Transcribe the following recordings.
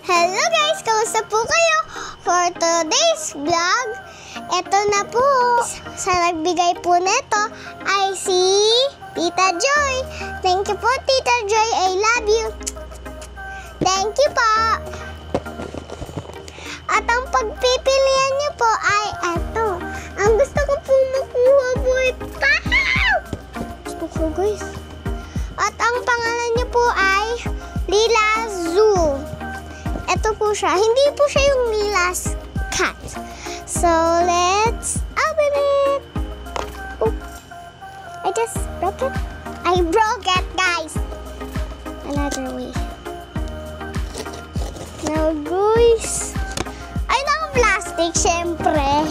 Hello guys! Kamusta po kayo? For today's vlog, eto na po. Sa nagbigay po neto ay si Tita Joy. Thank you po, Tita Joy. I love you. Thank you po. At ang pagpipilian niyo po ay eto. Ang gusto ko po makuha po ito. Gusto ko guys. At ang pangalan niyo po ay Lila Zoo. Ito po siya. Hindi po siya yung Lila's cat. So, let's open it. Oh, I just broke it. I broke it, guys. Another way. Now, guys. Ay, naka-plastic, syempre.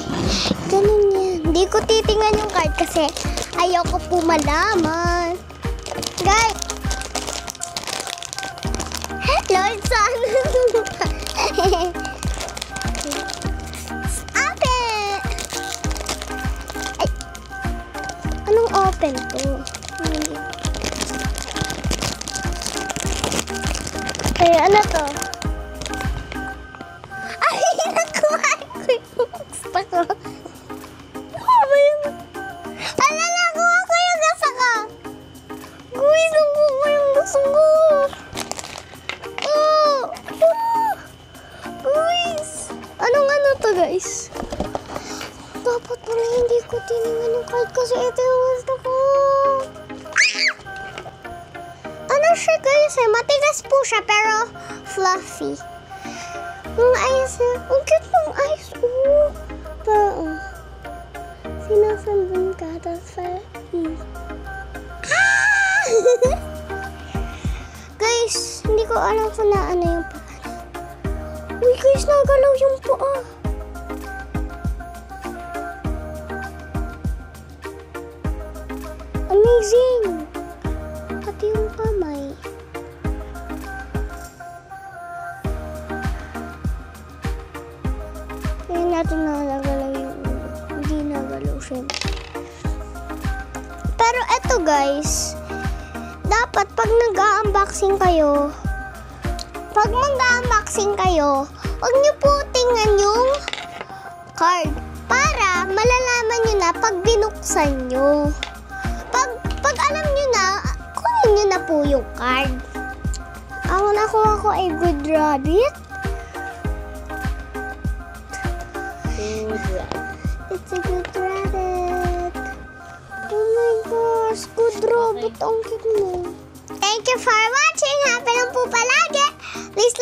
Ganun yan. Hindi ko titingnan yung card kasi ayoko po malaman. Guys. Lord, sana. Open! Ay. Anong open to? Ay, ano to? Ay, nakuha ko yung gusto ko. Ano ba yun? Ala, nakuha ko yung gusto ko. Guys, nakuha ko yung gusto ko. Guys, dapat pala hindi ko tinignan yung card kasi ito yung gusto ko. Ano siya guys eh, matigas po siya pero fluffy. Ang ice, ang cute ng ice. Pero, sinasambun ka, tapos fluffy. Guys, hindi ko alam kung na ano yung pangalan. Uy guys, nagalaw yung paa. Amazing! Pati yung kamay. Kaya natin nagalaw yung ulo. Hindi nagalaw siya. Pero eto guys, dapat pag nag-unboxing kayo, huwag niyo po tingnan yung card para malalaman niyo na pag binuksan niyo. Pag alam nyo na, kunin nyo na po yung card. Ang nakuha ko ay Good Rabbit. Good Rabbit. It's a Good Rabbit. Oh my gosh, Good Rabbit. Ang cute mo. Thank you for watching. Happy lang po palagi. Please